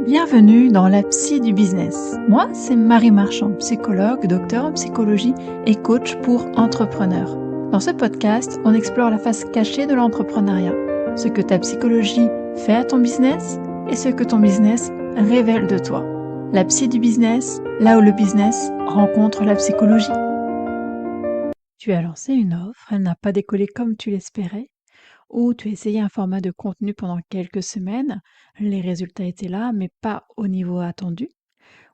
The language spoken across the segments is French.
Bienvenue dans la psy du business. Moi, c'est Marie Marchand, psychologue, docteur en psychologie et coach pour entrepreneurs. Dans ce podcast, on explore la face cachée de l'entrepreneuriat, ce que ta psychologie fait à ton business et ce que ton business révèle de toi. La psy du business, là où le business rencontre la psychologie. Tu as lancé une offre, elle n'a pas décollé comme tu l'espérais, ou tu as essayé un format de contenu pendant quelques semaines, les résultats étaient là, mais pas au niveau attendu.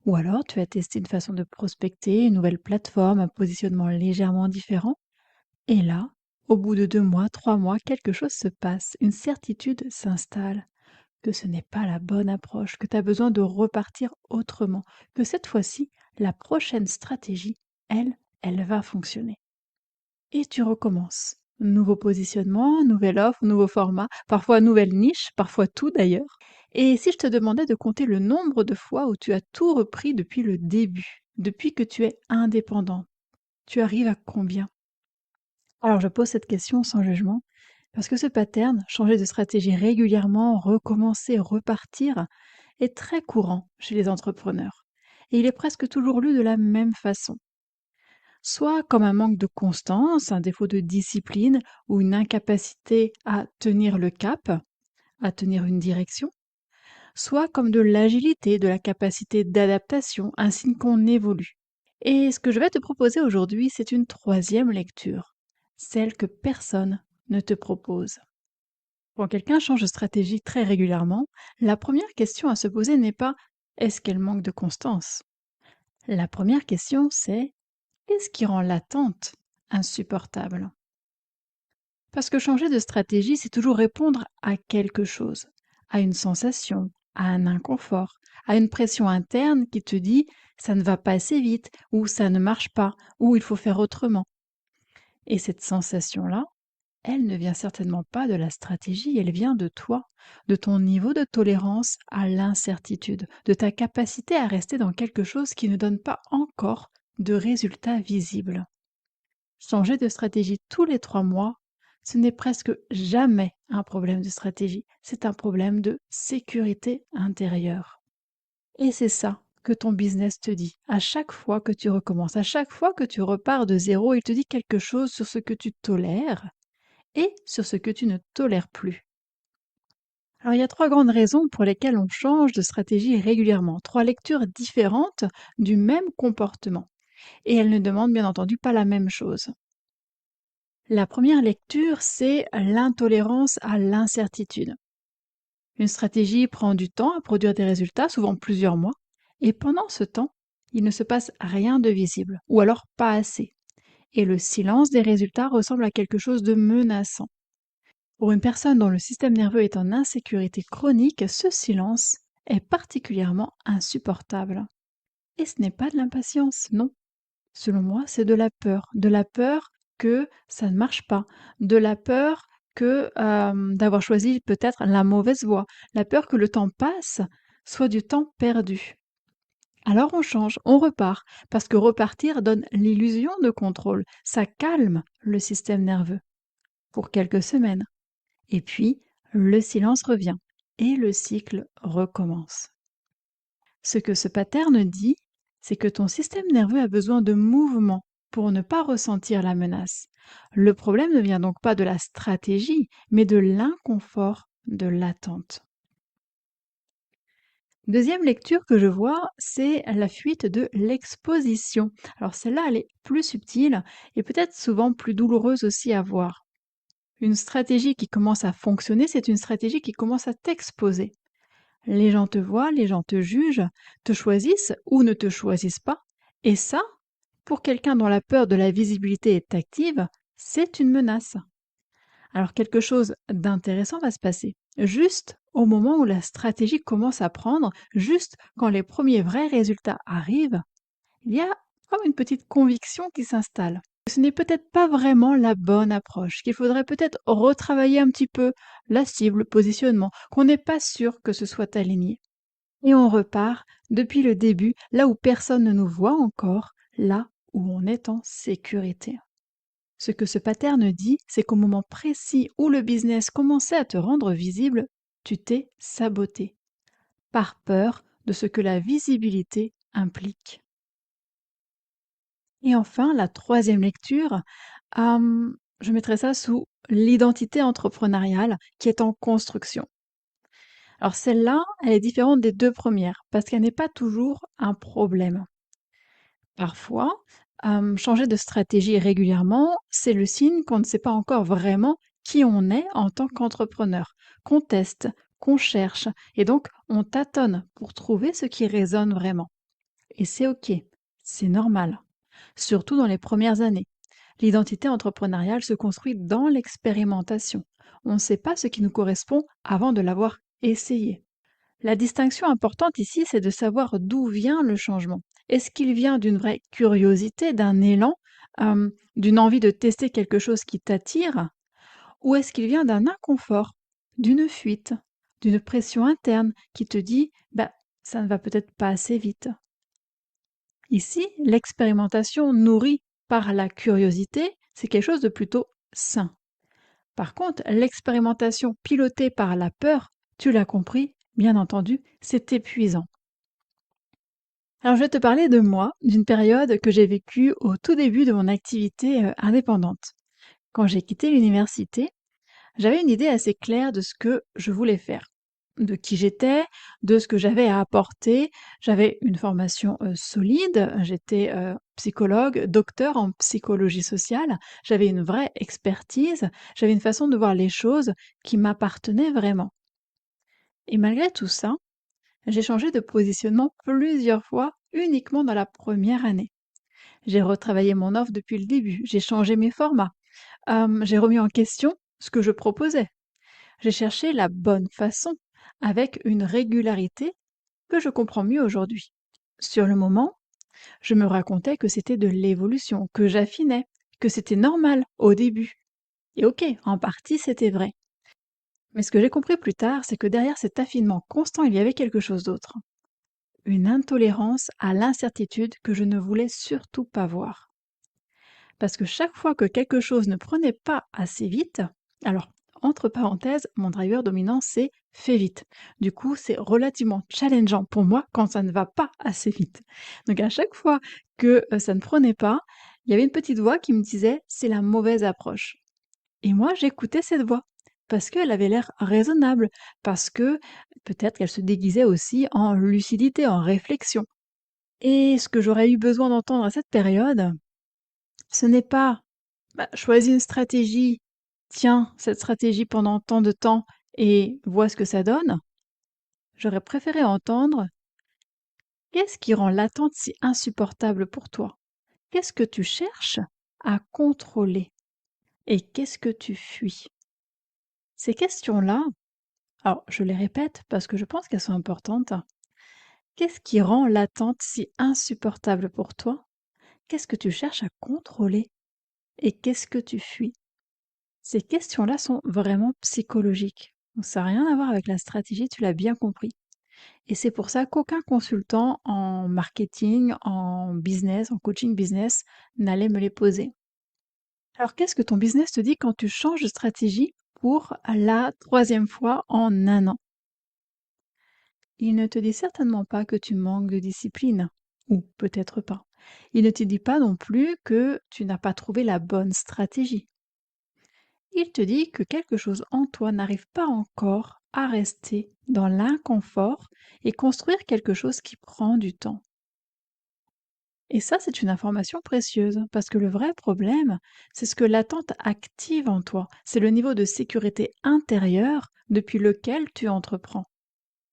Ou alors tu as testé une façon de prospecter, une nouvelle plateforme, un positionnement légèrement différent. Et là, au bout de 2 mois, 3 mois, quelque chose se passe, une certitude s'installe, que ce n'est pas la bonne approche, que tu as besoin de repartir autrement, que cette fois-ci, la prochaine stratégie, elle va fonctionner. Et tu recommences. Nouveau positionnement, nouvelle offre, nouveau format, parfois nouvelle niche, parfois tout d'ailleurs. Et si je te demandais de compter le nombre de fois où tu as tout repris depuis le début, depuis que tu es indépendant, tu arrives à combien? Alors je pose cette question sans jugement, parce que ce pattern, changer de stratégie régulièrement, recommencer, repartir, est très courant chez les entrepreneurs. Et il est presque toujours lu de la même façon. Soit comme un manque de constance, un défaut de discipline ou une incapacité à tenir le cap, à tenir une direction, soit comme de l'agilité, de la capacité d'adaptation, un signe qu'on évolue. Et ce que je vais te proposer aujourd'hui, c'est une troisième lecture, celle que personne ne te propose. Quand quelqu'un change de stratégie très régulièrement, la première question à se poser n'est pas est-ce qu'elle manque de constance? La première question, c'est qu'est-ce qui rend l'attente insupportable? Parce que changer de stratégie, c'est toujours répondre à quelque chose, à une sensation, à un inconfort, à une pression interne qui te dit ça ne va pas assez vite, ou ça ne marche pas, ou il faut faire autrement. Et cette sensation-là, elle ne vient certainement pas de la stratégie, elle vient de toi, de ton niveau de tolérance à l'incertitude, de ta capacité à rester dans quelque chose qui ne donne pas encore de résultats visibles. Changer de stratégie tous les 3 mois, ce n'est presque jamais un problème de stratégie, c'est un problème de sécurité intérieure. Et c'est ça que ton business te dit. À chaque fois que tu recommences, à chaque fois que tu repars de zéro, il te dit quelque chose sur ce que tu tolères et sur ce que tu ne tolères plus. Alors il y a 3 grandes raisons pour lesquelles on change de stratégie régulièrement, 3 lectures différentes du même comportement. Et elles ne demandent bien entendu pas la même chose. La première lecture, c'est l'intolérance à l'incertitude. Une stratégie prend du temps à produire des résultats, souvent plusieurs mois, et pendant ce temps, il ne se passe rien de visible, ou alors pas assez. Et le silence des résultats ressemble à quelque chose de menaçant. Pour une personne dont le système nerveux est en insécurité chronique, ce silence est particulièrement insupportable. Et ce n'est pas de l'impatience, non. Selon moi, c'est de la peur que ça ne marche pas, de la peur que, d'avoir choisi peut-être la mauvaise voie, la peur que le temps passe soit du temps perdu. Alors on change, on repart, parce que repartir donne l'illusion de contrôle, ça calme le système nerveux pour quelques semaines. Et puis, le silence revient et le cycle recommence. Ce que ce pattern dit, c'est que ton système nerveux a besoin de mouvement pour ne pas ressentir la menace. Le problème ne vient donc pas de la stratégie, mais de l'inconfort de l'attente. Deuxième lecture que je vois, c'est la fuite de l'exposition. Alors celle-là, elle est plus subtile et peut-être souvent plus douloureuse aussi à voir. Une stratégie qui commence à fonctionner, c'est une stratégie qui commence à t'exposer. Les gens te voient, les gens te jugent, te choisissent ou ne te choisissent pas. Et ça, pour quelqu'un dont la peur de la visibilité est active, c'est une menace. Alors quelque chose d'intéressant va se passer. Juste au moment où la stratégie commence à prendre, juste quand les premiers vrais résultats arrivent, il y a comme une petite conviction qui s'installe. Ce n'est peut-être pas vraiment la bonne approche, qu'il faudrait peut-être retravailler un petit peu la cible, le positionnement, qu'on n'est pas sûr que ce soit aligné. Et on repart depuis le début, là où personne ne nous voit encore, là où on est en sécurité. Ce que ce pattern dit, c'est qu'au moment précis où le business commençait à te rendre visible, tu t'es saboté. par peur de ce que la visibilité implique. Et enfin, la troisième lecture, je mettrais ça sous l'identité entrepreneuriale qui est en construction. Alors celle-là, elle est différente des deux premières parce qu'elle n'est pas toujours un problème. Parfois, changer de stratégie régulièrement, c'est le signe qu'on ne sait pas encore vraiment qui on est en tant qu'entrepreneur, qu'on teste, qu'on cherche, et donc on tâtonne pour trouver ce qui résonne vraiment. Et c'est OK, c'est normal, surtout dans les premières années. L'identité entrepreneuriale se construit dans l'expérimentation. On ne sait pas ce qui nous correspond avant de l'avoir essayé. La distinction importante ici, c'est de savoir d'où vient le changement. Est-ce qu'il vient d'une vraie curiosité, d'un élan, d'une envie de tester quelque chose qui t'attire, ou est-ce qu'il vient d'un inconfort, d'une fuite, d'une pression interne qui te dit bah, ça ne va peut-être pas assez vite. Ici, l'expérimentation nourrie par la curiosité, c'est quelque chose de plutôt sain. Par contre, l'expérimentation pilotée par la peur, tu l'as compris, bien entendu, c'est épuisant. Alors, je vais te parler de moi, d'une période que j'ai vécue au tout début de mon activité indépendante. Quand j'ai quitté l'université, j'avais une idée assez claire de ce que je voulais faire, de qui j'étais, de ce que j'avais à apporter. J'avais une formation solide, j'étais psychologue, docteur en psychologie sociale, j'avais une vraie expertise, j'avais une façon de voir les choses qui m'appartenait vraiment. Et malgré tout ça, j'ai changé de positionnement plusieurs fois uniquement dans la première année. J'ai retravaillé mon offre depuis le début, j'ai changé mes formats, j'ai remis en question ce que je proposais. J'ai cherché la bonne façon, avec une régularité que je comprends mieux aujourd'hui. Sur le moment, je me racontais que c'était de l'évolution, que j'affinais, que c'était normal au début. Et ok, en partie c'était vrai. Mais ce que j'ai compris plus tard, c'est que derrière cet affinement constant, il y avait quelque chose d'autre. Une intolérance à l'incertitude que je ne voulais surtout pas voir. Parce que chaque fois que quelque chose ne prenait pas assez vite, alors entre parenthèses, mon driver dominant c'est fais vite. Du coup, c'est relativement challengeant pour moi quand ça ne va pas assez vite. Donc à chaque fois que ça ne prenait pas, il y avait une petite voix qui me disait c'est la mauvaise approche. Et moi, j'écoutais cette voix parce qu'elle avait l'air raisonnable, parce que peut-être qu'elle se déguisait aussi en lucidité, en réflexion. Et ce que j'aurais eu besoin d'entendre à cette période, ce n'est pas bah, choisis une stratégie, tiens cette stratégie pendant tant de temps et vois ce que ça donne. J'aurais préféré entendre qu'est-ce qui rend l'attente si insupportable pour toi? Qu'est-ce que tu cherches à contrôler? Et qu'est-ce que tu fuis? Ces questions-là, alors je les répète parce que je pense qu'elles sont importantes. Qu'est-ce qui rend l'attente si insupportable pour toi? Qu'est-ce que tu cherches à contrôler? Et qu'est-ce que tu fuis? Ces questions-là sont vraiment psychologiques. Donc ça n'a rien à voir avec la stratégie, tu l'as bien compris. Et c'est pour ça qu'aucun consultant en marketing, en business, en coaching business n'allait me les poser. Alors qu'est-ce que ton business te dit quand tu changes de stratégie pour la troisième fois en un an? Il ne te dit certainement pas que tu manques de discipline, ou peut-être pas. Il ne te dit pas non plus que tu n'as pas trouvé la bonne stratégie. Il te dit que quelque chose en toi n'arrive pas encore à rester dans l'inconfort et construire quelque chose qui prend du temps. Et ça, c'est une information précieuse, parce que le vrai problème, c'est ce que l'attente active en toi, c'est le niveau de sécurité intérieure depuis lequel tu entreprends.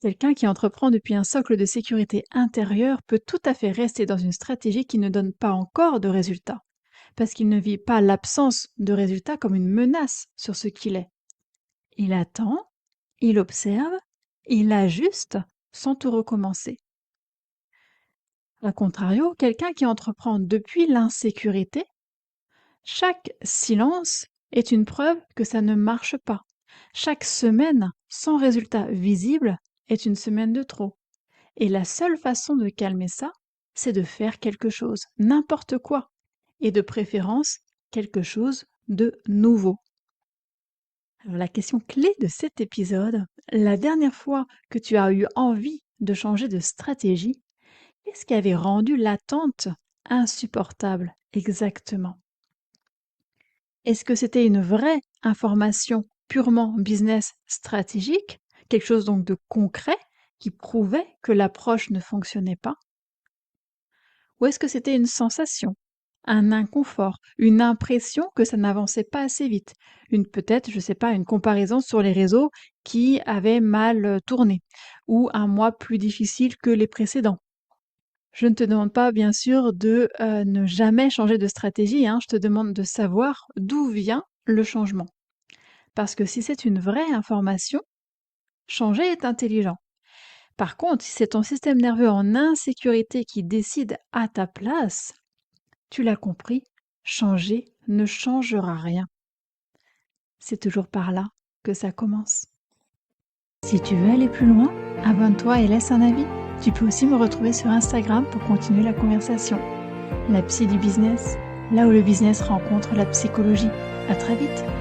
Quelqu'un qui entreprend depuis un socle de sécurité intérieure peut tout à fait rester dans une stratégie qui ne donne pas encore de résultats, parce qu'il ne vit pas l'absence de résultats comme une menace sur ce qu'il est. Il attend, il observe, il ajuste sans tout recommencer. A contrario, quelqu'un qui entreprend depuis l'insécurité, chaque silence est une preuve que ça ne marche pas. Chaque semaine sans résultat visible est une semaine de trop. Et la seule façon de calmer ça, c'est de faire quelque chose, n'importe quoi, et de préférence quelque chose de nouveau. Alors la question clé de cet épisode, la dernière fois que tu as eu envie de changer de stratégie, qu'est-ce qui avait rendu l'attente insupportable exactement? Est-ce que c'était une vraie information purement business stratégique, quelque chose donc de concret qui prouvait que l'approche ne fonctionnait pas? Ou est-ce que c'était une sensation, un inconfort, une impression que ça n'avançait pas assez vite? Peut-être, je ne sais pas, une comparaison sur les réseaux qui avait mal tourné, ou un mois plus difficile que les précédents. Je ne te demande pas, bien sûr, de ne jamais changer de stratégie, hein. Je te demande de savoir d'où vient le changement. Parce que si c'est une vraie information, changer est intelligent. Par contre, si c'est ton système nerveux en insécurité qui décide à ta place, tu l'as compris, changer ne changera rien. C'est toujours par là que ça commence. Si tu veux aller plus loin, abonne-toi et laisse un avis. Tu peux aussi me retrouver sur Instagram pour continuer la conversation. La psy du business, là où le business rencontre la psychologie. À très vite!